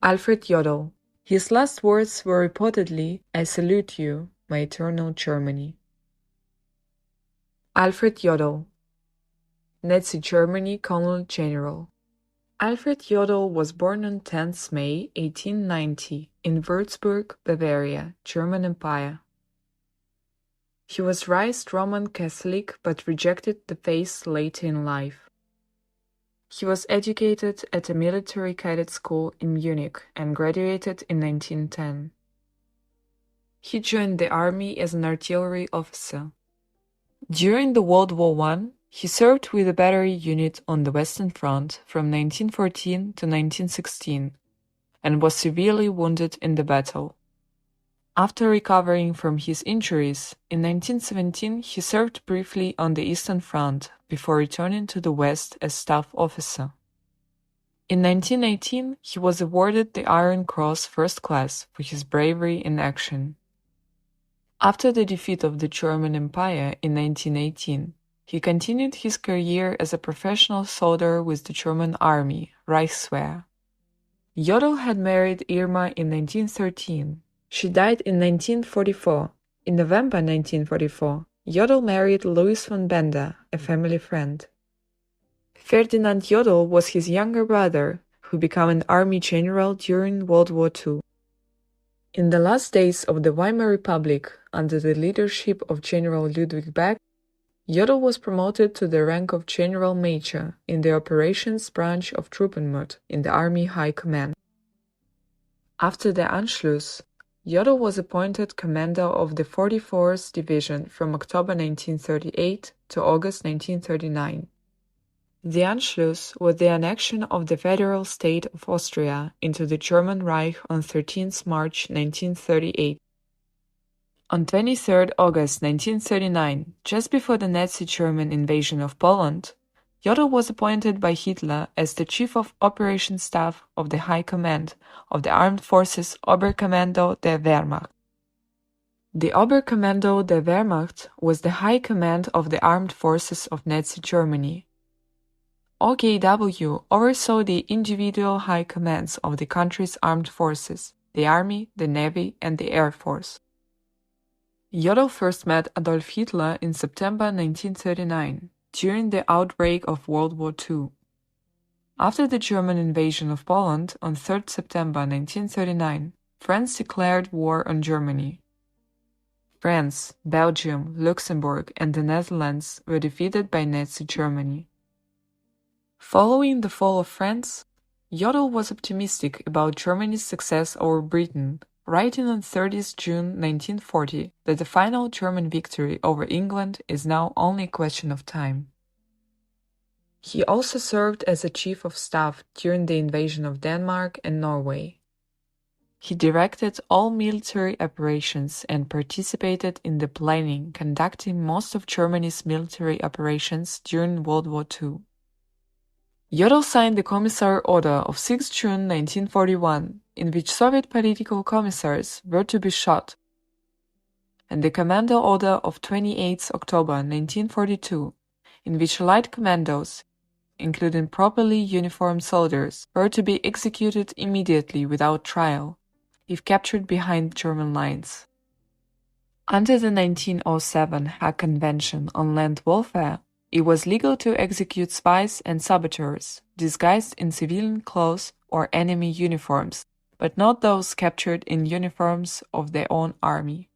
Alfred Jodl. His last words were reportedly, "I salute you, my eternal Germany." Alfred Jodl, Nazi Germany Colonel General. Alfred Jodl was born on 10th May 1890 in Würzburg, Bavaria, German Empire. He was raised Roman Catholic but rejected the faith later in life. He was educated at a military cadet school in Munich and graduated in 1910. He joined the army as an artillery officer. During the World War I, he served with a battery unit on the Western Front from 1914 to 1916 and was severely wounded in the battle. After recovering from his injuries, in 1917 he served briefly on the Eastern Front before returning to the West as staff officer. In 1918 he was awarded the Iron Cross First Class for his bravery in action. After the defeat of the German Empire in 1918, he continued his career as a professional soldier with the German army, Reichswehr. Jodl had married Irma in 1913. She died in 1944. In November 1944, Jodl married Louis von Benda, a family friend. Ferdinand Jodl was his younger brother, who became an army general during World War II. In the last days of the Weimar Republic, under the leadership of General Ludwig Beck, Jodl was promoted to the rank of General Major in the operations branch of Truppenmord in the Army High Command. After the Anschluss, Jodl was appointed commander of the 44th Division from October 1938 to August 1939. The Anschluss was the annexion of the federal state of Austria into the German Reich on 13th March 1938. On 23 August 1939, just before the Nazi German invasion of Poland, Jodl was appointed by Hitler as the Chief of Operations Staff of the High Command of the Armed Forces Oberkommando der Wehrmacht. The Oberkommando der Wehrmacht was the High Command of the Armed Forces of Nazi Germany. OKW oversaw the individual high commands of the country's armed forces, the Army, the Navy, and the Air Force. Jodl first met Adolf Hitler in September 1939. During the outbreak of World War II. After the German invasion of Poland on 3 September 1939, France declared war on Germany. France, Belgium, Luxembourg, and the Netherlands were defeated by Nazi Germany. Following the fall of France, Jodl was optimistic about Germany's success over Britain, writing on 30 June 1940 that the final German victory over England is now only a question of time. He also served as a chief of staff during the invasion of Denmark and Norway. He directed all military operations and participated in the planning, conducting most of Germany's military operations during World War II. Jodl signed the Commissar Order of 6 June 1941, in which Soviet political commissars were to be shot, and the Commando Order of 28 October 1942, in which light commandos, including properly uniformed soldiers, were to be executed immediately without trial, if captured behind German lines. Under the 1907 Hague Convention on Land Warfare, it was legal to execute spies and saboteurs, disguised in civilian clothes or enemy uniforms, but not those captured in uniforms of their own army.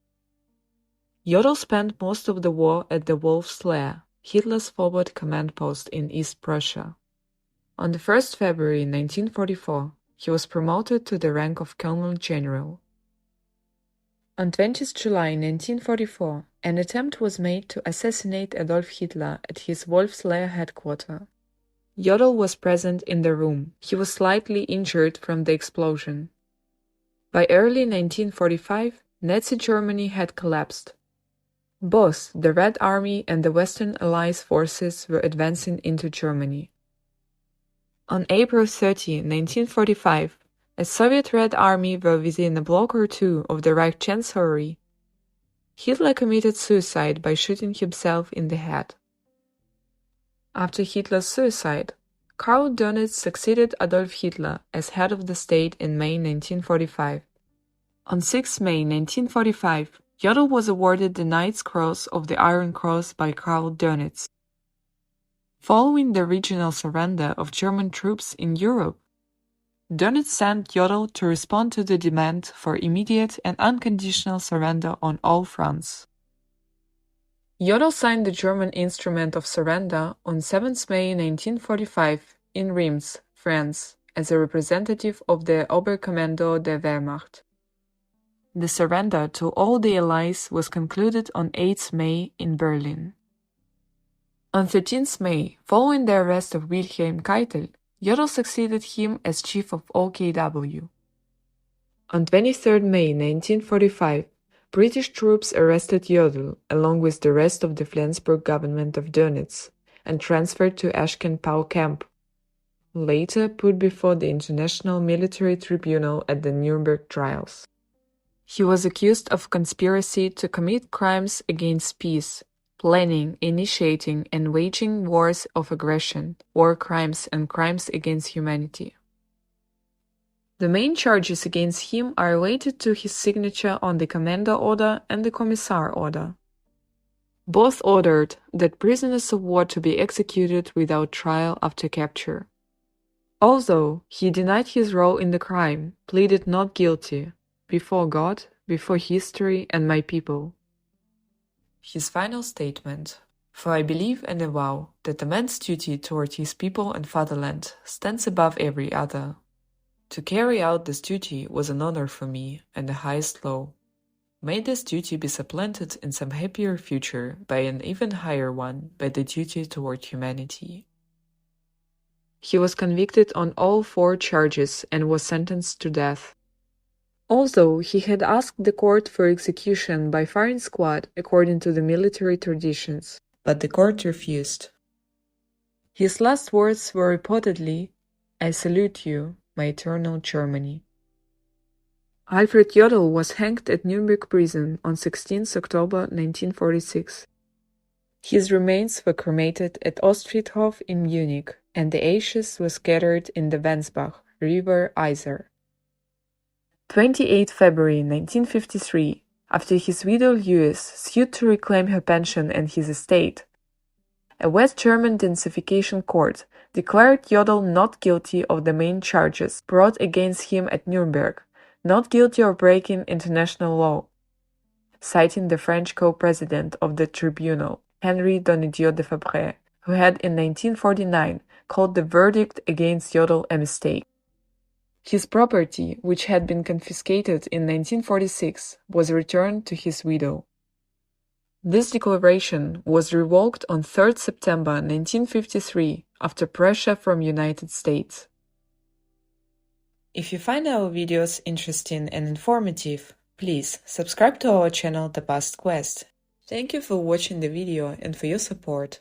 Jodl spent most of the war at the Wolf's Lair, Hitler's forward command post in East Prussia. On the 1st February 1944, he was promoted to the rank of Colonel General. On 20th July 1944, an attempt was made to assassinate Adolf Hitler at his Wolf's Lair headquarters. Jodl was present in the room. He was slightly injured from the explosion. By early 1945, Nazi Germany had collapsed. Both the Red Army and the Western Allies forces were advancing into Germany. On April 30, 1945, a Soviet Red Army were within a block or two of the Reich Chancellery. Hitler committed suicide by shooting himself in the head. After Hitler's suicide, Karl Dönitz succeeded Adolf Hitler as head of the state in May 1945. On 6 May 1945, Jodl was awarded the Knight's Cross of the Iron Cross by Karl Dönitz. Following the regional surrender of German troops in Europe, Dönitz sent Jodl to respond to the demand for immediate and unconditional surrender on all fronts. Jodl signed the German instrument of surrender on 7 May 1945 in Reims, France, as a representative of the Oberkommando der Wehrmacht. The surrender to all the Allies was concluded on 8 May in Berlin. On 13 May, following the arrest of Wilhelm Keitel, Jodl succeeded him as chief of OKW. On 23 May 1945, British troops arrested Jodl along with the rest of the Flensburg government of Dönitz and transferred to Aschenpau camp, later put before the International Military Tribunal at the Nuremberg trials. He was accused of conspiracy to commit crimes against peace, planning, initiating, and waging wars of aggression, war crimes, and crimes against humanity. The main charges against him are related to his signature on the Commander Order and the Commissar Order. Both ordered that prisoners of war to be executed without trial after capture. Although he denied his role in the crime, pleaded not guilty, before God, before history and my people. His final statement: "For I believe and avow that a man's duty toward his people and fatherland stands above every other. To carry out this duty was an honor for me and the highest law. May this duty be supplanted in some happier future by an even higher one, by the duty toward humanity." He was convicted on all 4 charges and was sentenced to death. Although he had asked the court for execution by firing squad according to the military traditions, but the court refused. His last words were reportedly, "I salute you, my eternal Germany." Alfred Jodl was hanged at Nuremberg prison on 16 October 1946. His remains were cremated at Ostfriedhof in Munich, and the ashes were scattered in the Wensbach River Isar. 28 February 1953, after his widow Louise sued to reclaim her pension and his estate, a West German densification court declared Jodl not guilty of the main charges brought against him at Nuremberg, not guilty of breaking international law, citing the French co-president of the tribunal, Henri Donidieu de Fabre, who had in 1949 called the verdict against Jodl a mistake. His property, which had been confiscated in 1946, was returned to his widow. This declaration was revoked on 3 September 1953 after pressure from United States. If you find our videos interesting and informative, please subscribe to our channel The Past Quest. Thank you for watching the video and for your support.